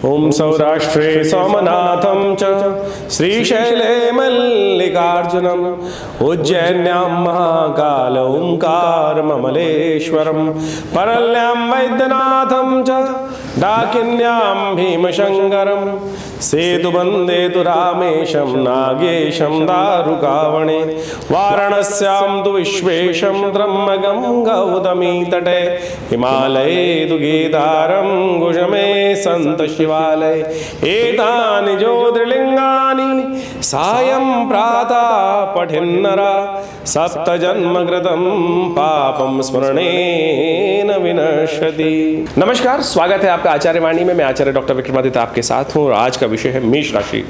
ओम सौराष्ट्रे सोमनाथं च श्रीशैले मल्लिकार्जुनम उज्जैन्यां महाकाल ओंकारममलेश्वरं परल्यां वैद्यनाथं च डाकिन्यां भीमशंकरं सेतुबंदे तु रामेशं नागेशं दारुकावणे वाराणस्यां तु विश्वेशं त्र्यम्बकं गौतमी तटे हिमालये तु केदारं गुजमे सन्त शिवालय एतानि ज्योतिर्लिंगानि सायं प्रातः पठेन्नरा सप्तजन्मकृतं पापं स्मरणेन विनश्यति। नमस्कार, स्वागत है आपका आचार्य वाणी में। मैं आचार्य डॉक्टर विक्रमादित्य आपके साथ हूँ और आज का विषय है मेष राशि।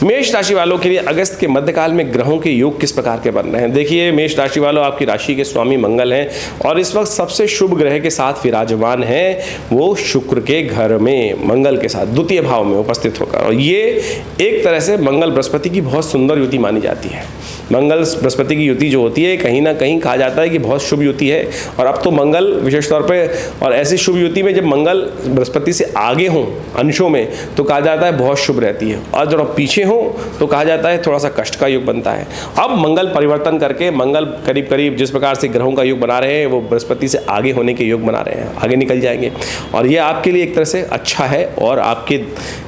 मेष राशि वालों के लिए अगस्त के मध्यकाल में ग्रहों के योग किस प्रकार के बन रहे हैं। देखिए मेष राशि वालों, आपकी राशि के स्वामी मंगल हैं और इस वक्त सबसे शुभ ग्रह के साथ विराजमान है वो शुक्र के घर में मंगल के साथ द्वितीय भाव में उपस्थित होकर, और ये एक तरह से मंगल बृहस्पति की बहुत सुंदर युति मानी जाती है। मंगल बृहस्पति की युति जो होती है कहीं ना कहीं कहा जाता है कि बहुत शुभ युति है, और अब तो मंगल विशेष तौर पे, और ऐसी शुभ युति में जब मंगल बृहस्पति से आगे हों अंशों में तो कहा जाता है बहुत शुभ रहती है, और जब पीछे हों तो कहा जाता है थोड़ा सा कष्ट का योग बनता है। अब मंगल परिवर्तन करके मंगल करीब करीब जिस प्रकार से ग्रहों का योग बना रहे हैं वो बृहस्पति से आगे होने के योग बना रहे हैं, आगे निकल जाएंगे, और ये आपके लिए एक तरह से अच्छा है और आपके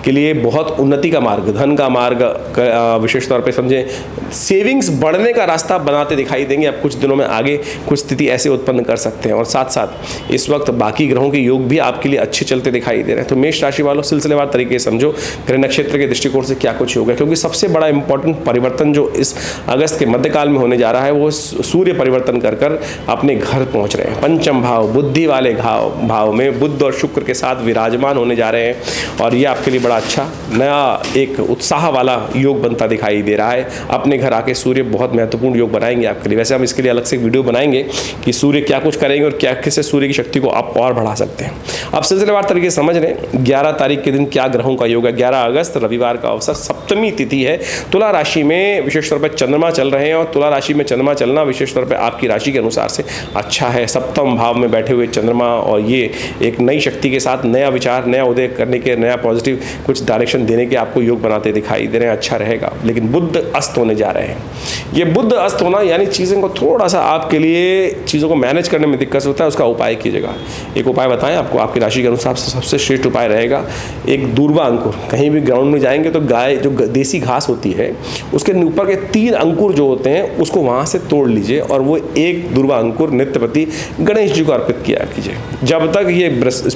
लिए बहुत उन्नति का मार्ग, धन का मार्ग, विशेष तौर पे समझें सेविंग्स बढ़ने का रास्ता बनाते दिखाई देंगे। अब कुछ दिनों में आगे कुछ स्थिति ऐसे उत्पन्न कर सकते हैं, और साथ साथ इस वक्त बाकी ग्रहों के योग भी आपके लिए अच्छे चलते दिखाई दे रहे हैं। तो मेष राशि वालों सिलसिलेवार तरीके से समझो ग्रह नक्षत्र के दृष्टिकोण से क्या कुछ होगा, क्योंकि सबसे बड़ा इंपॉर्टेंट परिवर्तन जो इस अगस्त के मध्यकाल में होने जा रहा है वो सूर्य परिवर्तन कर अपने घर पहुंच रहे हैं। पंचम भाव बुद्धि वाले भाव में बुध और शुक्र के साथ विराजमान होने जा रहे हैं, और ये आपके लिए बड़ा अच्छा नया एक उत्साह वाला योग बनता दिखाई दे रहा है। अपने घर आके सूर्य बहुत महत्वपूर्ण योग बनाएंगे आपके लिए। वैसे हम इसके लिए अलग से वीडियो बनाएंगे कि सूर्य क्या कुछ करेंगे और क्या किससे सूर्य की शक्ति को आप और बढ़ा सकते हैं। अब सिलसिलेवार तरीके से समझ लें 11 तारीख के दिन क्या ग्रहों का योग है। 11 अगस्त रविवार का अवसर, सप्तमी तिथि है। तुला राशि में विशेष तौर पर चंद्रमा चल रहे हैं, और तुला राशि में चंद्रमा चलना विशेष तौर पर आपकी राशि के अनुसार से अच्छा है। सप्तम भाव में बैठे हुए चंद्रमा, और ये एक नई शक्ति के साथ नया विचार, नया उदय करने के, नया पॉजिटिव कुछ डायरेक्शन देने के आपको योग बनाते दिखाई दे रहे हैं। अच्छा रहेगा। लेकिन बुध अस्त होने जा रहे हैं। ये बुध अस्त होना यानी चीज़ों को थोड़ा सा आपके लिए चीज़ों को मैनेज करने में दिक्कत होता है, उसका उपाय कीजिएगा। एक उपाय बताएं आपको, आपकी राशि के अनुसार से सबसे श्रेष्ठ उपाय रहेगा एक दूर्वा अंकुर। कहीं भी ग्राउंड में जाएंगे तो गाय जो देसी घास होती है उसके ऊपर के 3 अंकुर जो होते हैं उसको वहाँ से तोड़ लीजिए, और वो एक दूर्वा अंकुर नित्यप्रति गणेश जी को अर्पित किया कीजिए। जब तक ये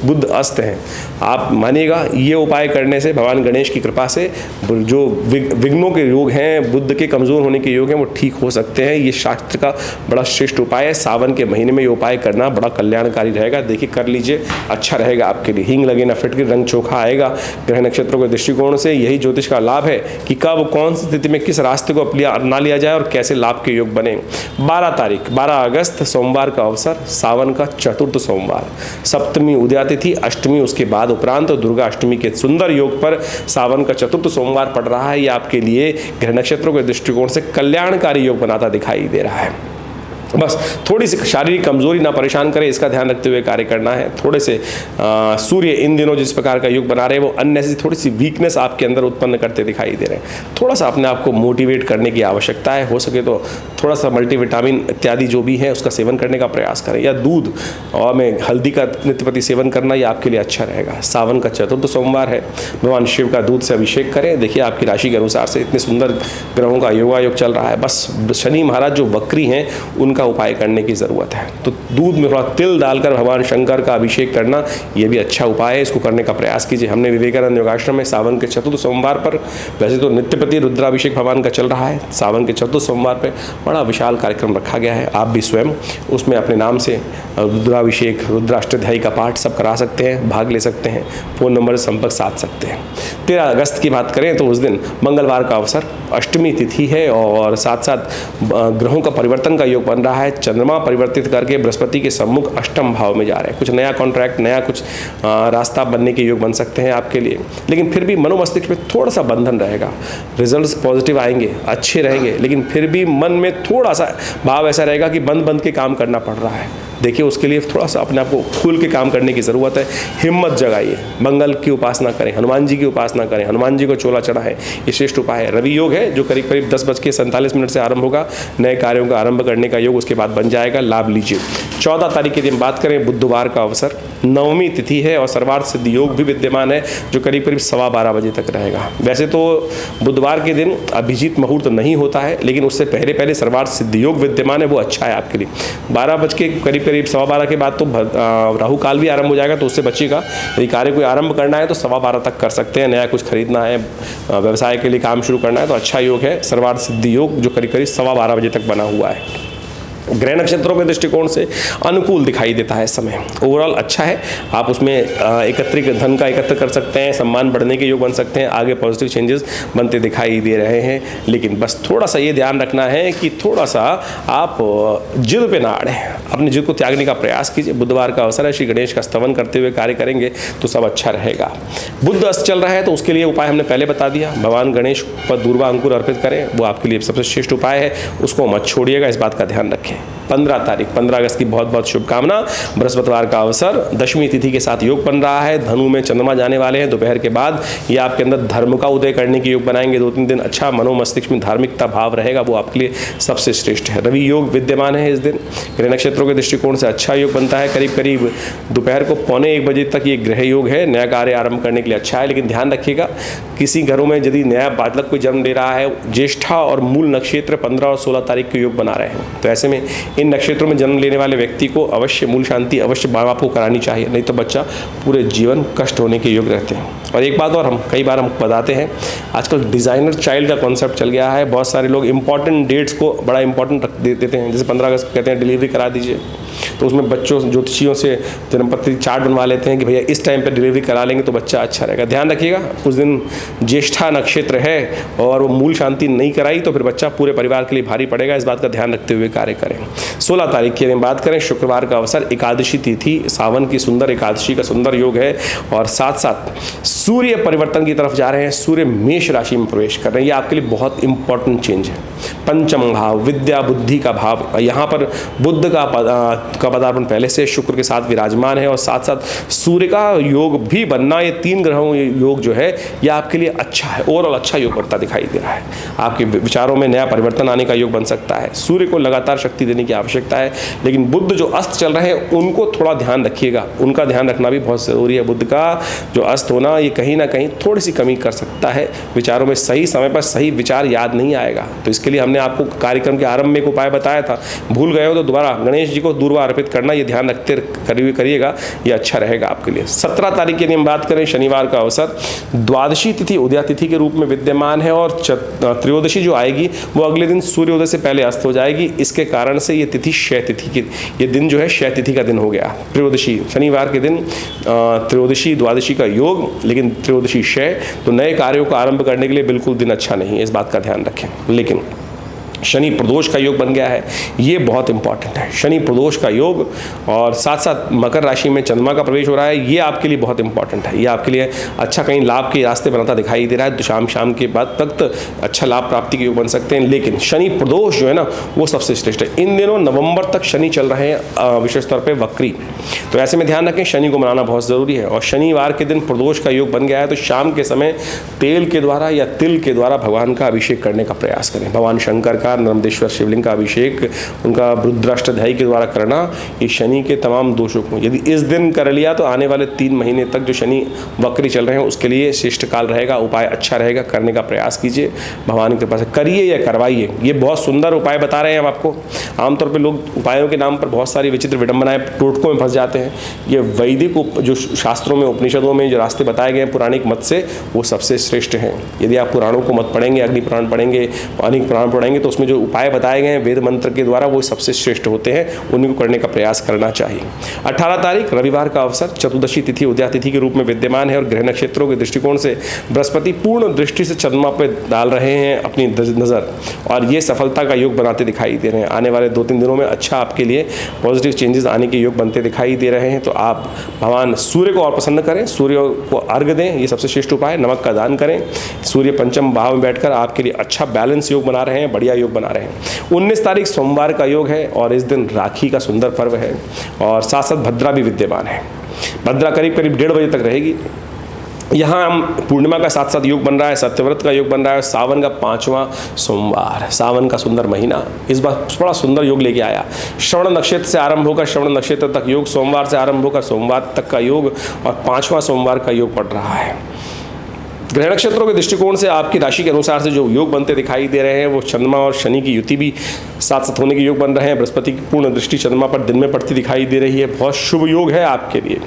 बुध अस्त हैं, आप मानिएगा ये उपाय करने से भगवान गणेश की कृपा से जो विघ्नों के योग हैं, बुध के कमज़ोर होने के योग हैं, वो ठीक हो सकते हैं। ये शास्त्र का बड़ा श्रेष्ठ उपाय है। सावन के महीने में ये उपाय करना बड़ा कल्याणकारी रहेगा। देखिए कर लीजिए, अच्छा रहेगा आपके लिए। हींग लगे ना फिटकर रंग चोखा आएगा। ग्रह नक्षत्रों के दृष्टिकोण से यही ज्योतिष का लाभ है कि कब कौन सी स्थिति में किस रास्ते को अपना लिया जाए और कैसे लाभ के योग बने। 12 अगस्त सोमवार का अवसर, सावन का चतुर्थ सोमवार, सप्तमी उदयातिथि, अष्टमी उसके बाद उपरांत दुर्गा अष्टमी के सुंदर योग पर सावन का चतुर्थ सोमवार पड़ रहा है। ये आपके लिए ग्रह नक्षत्रों के दृष्टिकोण से कल्याणकारी योग बनाता दिखाई दे रहा है। बस थोड़ी सी शारीरिक कमजोरी ना परेशान करे, इसका ध्यान रखते हुए कार्य करना है। थोड़े से सूर्य इन दिनों जिस प्रकार का योग बना रहे हैं वो अननेसेसरी थोड़ी सी वीकनेस आपके अंदर उत्पन्न करते दिखाई दे रहे हैं। थोड़ा सा अपने आप को मोटिवेट करने की आवश्यकता है। हो सके तो थोड़ा सा मल्टीविटामिन इत्यादि जो भी है उसका सेवन करने का प्रयास करें, या दूध और में हल्दी का नित्यप्रति सेवन करना ये आपके लिए अच्छा रहेगा। सावन का चतुर्थ सोमवार है, भगवान शिव का दूध से अभिषेक करें। देखिए आपकी राशि के अनुसार से इतने सुंदर ग्रहों का योगायोग चल रहा है। बस शनि महाराज जो वक्री हैं उनका उपाय करने की ज़रूरत है। तो दूध में थोड़ा तिल डालकर भगवान शंकर का अभिषेक करना ये भी अच्छा उपाय है, इसको करने का प्रयास कीजिए। हमने विवेकानंद योगाश्रम में सावन के चतुर्थ सोमवार पर, वैसे तो नित्यप्रति रुद्राभिषेक भगवान का चल रहा है, सावन के चतुर्थ सोमवार पर बड़ा विशाल कार्यक्रम रखा गया है। आप भी स्वयं उसमें अपने नाम से रुद्राभिषेक, रुद्राष्टध्यायी का पाठ सब करा सकते हैं, भाग ले सकते हैं, फ़ोन नंबर से संपर्क साध सकते हैं। 13 अगस्त की बात करें तो उस दिन मंगलवार का अवसर, अष्टमी तिथि है, और साथ साथ ग्रहों का परिवर्तन का योग बन रहा रहा है। चंद्रमा परिवर्तित करके बृहस्पति के सम्मुख अष्टम भाव में जा रहे हैं। कुछ नया कॉन्ट्रैक्ट, नया कुछ रास्ता बनने के योग बन सकते हैं आपके लिए, लेकिन फिर भी मनोमस्तिष्क में थोड़ा सा बंधन रहेगा। रिजल्ट्स पॉजिटिव आएंगे, अच्छे रहेंगे, लेकिन फिर भी मन में थोड़ा सा भाव ऐसा रहेगा कि बंद बंद के काम करना पड़ रहा है। देखिए, उसके लिए थोड़ा सा अपने आप को खुल के काम करने की ज़रूरत है। हिम्मत जगाइए, मंगल की उपासना करें, हनुमान जी की उपासना करें, हनुमान जी को चोला चढ़ाएं, ये श्रेष्ठ उपाय है। रवि योग है जो करीब करीब 10:47 से आरंभ होगा। नए कार्यों का आरंभ करने का योग उसके बाद बन जाएगा, लाभ लीजिए। 14 तारीख के दिन बात करें, बुधवार का अवसर, नवमी तिथि है और सर्वार्थ सिद्धि योग भी विद्यमान है जो करीब करीब 12:15 बजे तक रहेगा। वैसे तो बुधवार के दिन अभिजीत मुहूर्त नहीं होता है, लेकिन उससे पहले पहले सर्वार्थ सिद्धि योग विद्यमान है, वो अच्छा है आपके लिए। 12 बज के करीब 12:15 के बाद तो राहु काल भी आरंभ हो जाएगा, तो उससे बचिएगा। यदि कार्य कोई आरंभ करना है तो 12:15 तक कर सकते हैं। नया कुछ खरीदना है, व्यवसाय के लिए काम शुरू करना है तो अच्छा योग है सर्वार्थ सिद्धि योग जो करीब करीब 12:15 बजे तक बना हुआ है। ग्रह नक्षत्रों के दृष्टिकोण से अनुकूल दिखाई देता है समय, ओवरऑल अच्छा है। आप उसमें एकत्रित धन का एकत्र कर सकते हैं, सम्मान बढ़ने के योग बन सकते हैं, आगे पॉजिटिव चेंजेस बनते दिखाई दे रहे हैं। लेकिन बस थोड़ा सा ये ध्यान रखना है कि थोड़ा सा आप जिद पे ना अड़ें, अपनी जिद को त्यागने का प्रयास कीजिए। बुधवार का अवसर है, श्री गणेश का स्तवन करते हुए कार्य करेंगे तो सब अच्छा रहेगा। बुध अस्त चल रहा है तो उसके लिए उपाय हमने पहले बता दिया। भगवान गणेश पर दूर्वा अंकुर अर्पित करें, वो आपके लिए सबसे श्रेष्ठ उपाय है, उसको मत छोड़िएगा, इस बात का ध्यान रखें। 15 तारीख 15 अगस्त की बहुत बहुत शुभकामना। बृहस्पतिवार का अवसर, दशमी तिथि के साथ योग बन रहा है। धनु में चंद्रमा जाने वाले हैं दोपहर के बाद, ये आपके अंदर धर्म का उदय करने के योग बनाएंगे। 2-3 दिन अच्छा मनोमस्तिष्क में धार्मिकता भाव रहेगा, वो आपके लिए सबसे श्रेष्ठ है। रवि योग विद्यमान है इस दिन। ग्रह नक्षत्रों के दृष्टिकोण से अच्छा योग बनता है। करीब करीब दोपहर को 12:45 बजे तक ये ग्रह योग है, नया कार्य आरंभ करने के लिए अच्छा है। लेकिन ध्यान रखिएगा, किसी घरों में यदि नया बालक कोई जन्म ले रहा है, ज्येष्ठा और मूल नक्षत्र 15 और 16 तारीख के योग बना रहे हैं, तो ऐसे में इन नक्षत्रों में जन्म लेने वाले व्यक्ति को अवश्य मूल शांति अवश्य माँ बाप को करानी चाहिए, नहीं तो बच्चा पूरे जीवन कष्ट होने के योग रहते हैं। और एक बात और कई बार हम बताते हैं, आजकल डिज़ाइनर चाइल्ड का कॉन्सेप्ट चल गया है। बहुत सारे लोग इंपॉर्टेंट डेट्स को बड़ा इंपॉर्टेंट रख देते हैं। जैसे 15 अगस्त कहते हैं डिलीवरी करा दीजिए, तो उसमें बच्चों ज्योतिषियों से जन्मपत्री चार्ट बनवा लेते हैं कि भैया इस टाइम पर डिलीवरी करा लेंगे तो बच्चा अच्छा रहेगा। ध्यान रखिएगा, उस दिन ज्येष्ठा नक्षत्र है और वो मूल शांति नहीं कराई तो फिर बच्चा पूरे परिवार के लिए भारी पड़ेगा। इस बात का ध्यान रखते हुए कार्य करें। 16 तारीख की बात करें, शुक्रवार का अवसर, एकादशी तिथि, सावन की सुंदर एकादशी का सुंदर योग है और साथ साथ सूर्य परिवर्तन की तरफ जा रहे हैं। सूर्य मेष राशि में प्रवेश कर रहे हैं, ये आपके लिए बहुत इंपॉर्टेंट चेंज है। पंचम भाव, विद्या बुद्धि का भाव, यहाँ पर बुद्ध का पदार्पण पहले से शुक्र के साथ विराजमान है और साथ साथ सूर्य का योग भी बनना, ये 3 ग्रहों योग जो है ये आपके लिए अच्छा है। ओवरऑल अच्छा योग बनता दिखाई दे रहा है। आपके विचारों में नया परिवर्तन आने का योग बन सकता है। सूर्य को लगातार शक्ति देने की आवश्यकता है, लेकिन बुध जो अस्त चल रहे हैं उनको थोड़ा ध्यान रखिएगा, उनका ध्यान रखना भी बहुत ज़रूरी है। बुध का जो अस्त होना ये कहीं ना कहीं थोड़ी सी कमी कर सकता है। विचारों में सही समय पर सही विचार याद नहीं आएगा, तो इसके लिए हमने आपको कार्यक्रम के आरंभ में एक उपाय बताया था, भूल गए हो तो दोबारा गणेश जी को दूर्वा अर्पित करना, ये ध्यान रखते करिएगा, ये अच्छा रहेगा आपके लिए। 17 तारीख की हम बात करें, शनिवार का अवसर, द्वादशी तिथि उदया तिथि के रूप में विद्यमान है और त्रयोदशी जो आएगी वो अगले दिन सूर्योदय से पहले अस्त हो जाएगी। इसके कारण से ये तिथि क्षय तिथि की, ये दिन जो है क्षय तिथि का दिन हो गया। त्रयोदशी शनिवार के दिन त्रयोदशी द्वादशी का योग, लेकिन त्रयोदशी क्षय, तो नए कार्यों को आरंभ करने के लिए बिल्कुल दिन अच्छा नहीं है, इस बात का ध्यान रखें। लेकिन शनि प्रदोष का योग बन गया है, ये बहुत इंपॉर्टेंट है। शनि प्रदोष का योग और साथ साथ मकर राशि में चंद्रमा का प्रवेश हो रहा है, ये आपके लिए बहुत इंपॉर्टेंट है। ये आपके लिए अच्छा कहीं लाभ के रास्ते बनाता दिखाई दे रहा है। तो शाम के बाद तक अच्छा लाभ प्राप्ति के योग बन सकते हैं। लेकिन शनि प्रदोष जो है ना वो सबसे श्रेष्ठ है। इन दिनों नवंबर तक शनि चल रहे हैं विशेष तौर पर वक्री, तो ऐसे में ध्यान रखें, शनि को मनाना बहुत ज़रूरी है। और शनिवार के दिन प्रदोष का योग बन गया है, तो शाम के समय तेल के द्वारा या तिल के द्वारा भगवान का अभिषेक करने का प्रयास करें। भगवान शंकर का, नर्मदेश्वर शिवलिंग का अभिषेक उनका रुद्राष्टध्यायी के द्वारा करना, ये शनि के तमाम दोषों को यदि इस दिन कर लिया तो आने वाले 3 महीने तक जो शनि वक्री चल रहे हैं उसके लिए श्रेष्ठ काल रहेगा। उपाय अच्छा रहेगा, करने का प्रयास कीजिए, भगवान की कृपा से करिए या करवाइए। ये बहुत सुंदर उपाय बता रहे हैं हम आपको। आमतौर पर लोग उपायों के नाम पर बहुत सारी विचित्र विडंबनाएं, टोटकों में फंस जाते हैं। ये वैदिक जो शास्त्रों में, उपनिषदों में जो रास्ते बताए गए हैं पुराणिक मत से, वो सबसे श्रेष्ठ हैं। यदि आप पुराणों को मत पढ़ेंगे, अग्नि पुराण पढ़ेंगे, अनेक पुराण पढ़ेंगे तो उसमें जो उपाय बताए गए हैं वेद मंत्र के द्वारा वो सबसे श्रेष्ठ होते हैं, उन्हीं को करने का प्रयास करना चाहिए। 18 तारीख रविवार का अवसर, चतुर्दशी तिथि उदया तिथि के रूप में विद्यमान है और ग्रह नक्षत्रों के दृष्टिकोण से बृहस्पति पूर्ण दृष्टि से चंद्रमा पर डाल रहे हैं अपनी नज़र, और ये सफलता का योग बनाते दिखाई दे रहे हैं। आने वाले 2-3 दिनों में अच्छा आपके लिए पॉजिटिव चेंजेस आने के योग बनते दिखाई दे रहे हैं। तो आप भगवान सूर्य को और प्रसन्न करें, सूर्य को अर्घ्य दें, ये सबसे श्रेष्ठ उपाय। नमक का दान करें। सूर्य पंचम भाव में बैठकर आपके लिए अच्छा बैलेंस योग बना रहे हैं, बढ़िया योग बना रहे हैं। 19 तारीख सोमवार का योग है और इस दिन राखी का सुंदर पर्व है और साथ साथ भद्रा भी विद्यमान है। भद्रा करीब 1:30 बजे तक रहेगी। यहाँ हम पूर्णिमा का साथ साथ योग बन रहा है, सत्यव्रत का योग बन रहा है, सावन का 5वां सोमवार, सावन का सुंदर महीना इस बार बड़ा सुंदर योग लेके आया। श्रवण नक्षत्र से आरंभ होकर श्रवण नक्षत्र तक योग, सोमवार से आरंभ होकर सोमवार तक का योग और 5वां सोमवार का योग पड़ रहा है। ग्रह नक्षत्रों के दृष्टिकोण से आपकी राशि के अनुसार से जो योग बनते दिखाई दे रहे हैं वो चंद्रमा और शनि की युति भी साथ साथ होने के योग बन रहे हैं। बृहस्पति की पूर्ण दृष्टि चंद्रमा पर दिन में पड़ती दिखाई दे रही है, बहुत शुभ योग है आपके लिए।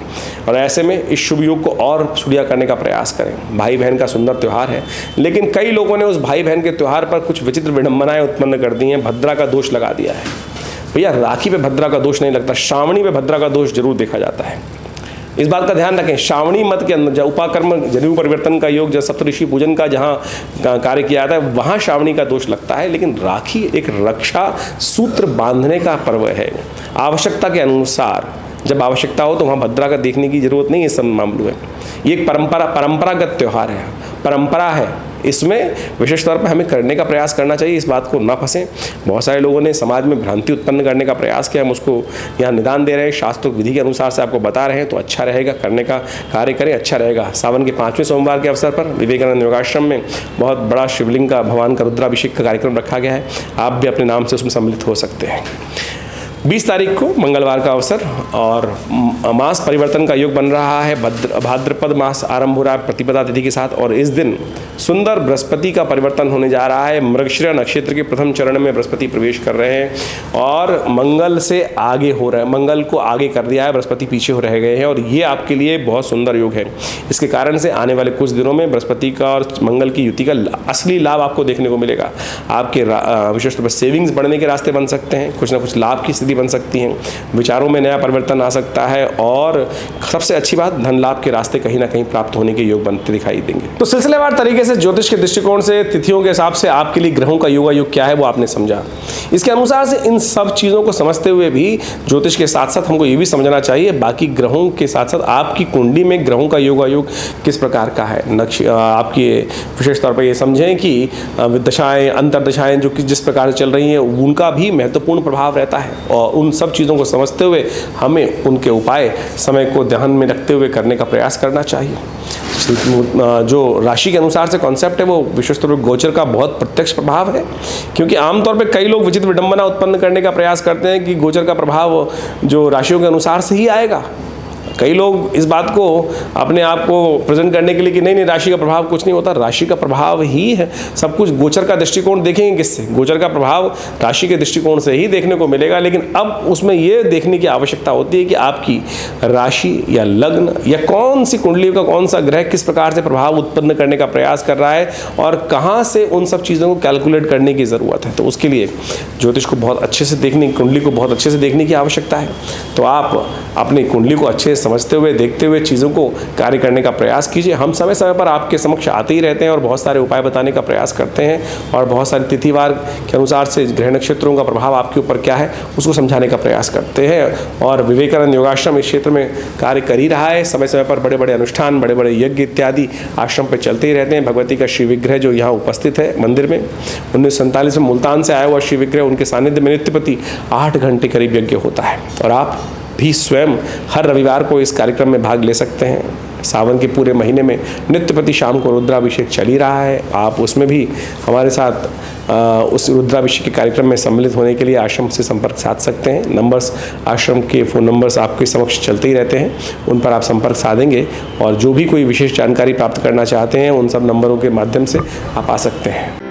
और ऐसे में इस शुभ योग को और सुधर करने का प्रयास करें। भाई बहन का सुंदर त्यौहार है, लेकिन कई लोगों ने उस भाई बहन के त्यौहार पर कुछ विचित्र विडंबनाएं उत्पन्न कर दी हैं, भद्रा का दोष लगा दिया है। भैया राखी पे भद्रा का दोष नहीं लगता, श्रावणी पे भद्रा का दोष जरूर देखा जाता है। इस बात का ध्यान रखें। श्रावणी मत के अंदर जहाँ उपाकर्म जनेऊ परिवर्तन का योग, जहाँ सप्तऋषि पूजन का जहाँ कार्य किया जाता है वहाँ श्रावणी का दोष लगता है, लेकिन राखी एक रक्षा सूत्र बांधने का पर्व है। आवश्यकता के अनुसार जब आवश्यकता हो तो वहाँ भद्रा का देखने की जरूरत नहीं है। सब मामलों में ये एक परंपरागत त्यौहार है, परंपरा है, इसमें विशेष तौर पर हमें करने का प्रयास करना चाहिए। इस बात को ना फंसें। बहुत सारे लोगों ने समाज में भ्रांति उत्पन्न करने का प्रयास किया, हम उसको यहाँ निदान दे रहे हैं, शास्त्रों विधि के अनुसार से आपको बता रहे हैं, तो अच्छा रहेगा, करने का कार्य करें, अच्छा रहेगा। सावन के 5वें सोमवार के अवसर पर विवेकानंद योगाश्रम में बहुत बड़ा शिवलिंग का भगवान का रुद्राभिषेक का कार्यक्रम रखा गया है, आप भी अपने नाम से उसमें सम्मिलित हो सकते हैं। 20 तारीख को मंगलवार का अवसर और मास परिवर्तन का योग बन रहा है। भाद्रपद मास आरंभ हो रहा है प्रतिपदा तिथि के साथ और इस दिन सुंदर बृहस्पति का परिवर्तन होने जा रहा है। मृगशिरा नक्षत्र के प्रथम चरण में बृहस्पति प्रवेश कर रहे हैं और मंगल से आगे हो रहे हैं, मंगल को आगे कर दिया है, बृहस्पति पीछे हो रह गए हैं और ये आपके लिए बहुत सुंदर योग है। इसके कारण से आने वाले कुछ दिनों में बृहस्पति का और मंगल की युति का असली लाभ आपको देखने को मिलेगा। आपके विशेष तौर पर सेविंग्स बढ़ने के रास्ते बन सकते हैं, कुछ ना कुछ लाभ की स्थिति बन सकती हैं, विचारों में नया परिवर्तन आ सकता है और सबसे अच्छी बात धन लाभ के रास्ते कहीं ना कहीं प्राप्त होने के योग बनते दिखाई देंगे। तो सिलसिलेवार तरीके से ज्योतिष के दृष्टिकोण से तिथियों के हिसाब से आपके लिए ग्रहों का योगायोग क्या है वो आपने समझा। इसके अनुसार से इन सब चीज़ों को समझते हुए भी ज्योतिष के साथ साथ हमको ये भी समझना चाहिए बाकी ग्रहों के साथ साथ आपकी कुंडली में ग्रहों का योगायोग किस प्रकार का है। आपकी विशेष तौर पर ये समझें कि दशाएं अंतर्दशाएं जो कि जिस प्रकार से चल रही हैं उनका भी महत्वपूर्ण प्रभाव रहता है और उन सब चीज़ों को समझते हुए हमें उनके उपाय समय को ध्यान में रखते हुए करने का प्रयास करना चाहिए। जो राशि के अनुसार से कॉन्सेप्ट है वो विशेष तौर पर गोचर का बहुत प्रत्यक्ष प्रभाव है, क्योंकि आमतौर पर कई लोग विचित्र विडंबना उत्पन्न करने का प्रयास करते हैं कि गोचर का प्रभाव जो राशियों के अनुसार से ही आएगा। कई लोग इस बात को अपने आप को प्रेजेंट करने के लिए कि नहीं राशि का प्रभाव कुछ नहीं होता, राशि का प्रभाव ही है सब कुछ। गोचर का दृष्टिकोण देखेंगे किससे? गोचर का प्रभाव राशि के दृष्टिकोण से ही देखने को मिलेगा, लेकिन अब उसमें ये देखने की आवश्यकता होती है कि आपकी राशि या लग्न या कौन सी कुंडली का कौन सा ग्रह किस प्रकार से प्रभाव उत्पन्न करने का प्रयास कर रहा है और कहाँ से उन सब चीज़ों को कैलकुलेट करने की ज़रूरत है। तो उसके लिए ज्योतिष को बहुत अच्छे से देखने, कुंडली को बहुत अच्छे से देखने की आवश्यकता है। तो आप अपनी कुंडली को अच्छे से समझते हुए देखते हुए चीज़ों को कार्य करने का प्रयास कीजिए। हम समय समय पर आपके समक्ष आते ही रहते हैं और बहुत सारे उपाय बताने का प्रयास करते हैं और बहुत सारे तिथिवार के अनुसार से ग्रह नक्षत्रों का प्रभाव आपके ऊपर क्या है उसको समझाने का प्रयास करते हैं। और विवेकानंद योगाश्रम इस क्षेत्र में कार्य कर ही रहा है। समय समय पर बड़े बड़े अनुष्ठान, बड़े बड़े यज्ञ इत्यादि आश्रम पर चलते ही रहते हैं। भगवती का श्री विग्रह जो यहाँ उपस्थित है मंदिर में 1947 में मुल्तान से आया हुआ श्री विग्रह, उनके सानिध्य में नित्य प्रति 8 घंटे करीब यज्ञ होता है और आप भी स्वयं हर रविवार को इस कार्यक्रम में भाग ले सकते हैं। सावन के पूरे महीने में नित्य प्रति शाम को रुद्राभिषेक चल ही रहा है। आप उसमें भी हमारे साथ उस रुद्राभिषेक के कार्यक्रम में सम्मिलित होने के लिए आश्रम से संपर्क साध सकते हैं। नंबर्स, आश्रम के फ़ोन नंबर्स आपके समक्ष चलते ही रहते हैं, उन पर आप संपर्क साधेंगे और जो भी कोई विशेष जानकारी प्राप्त करना चाहते हैं उन सब नंबरों के माध्यम से आप आ सकते हैं।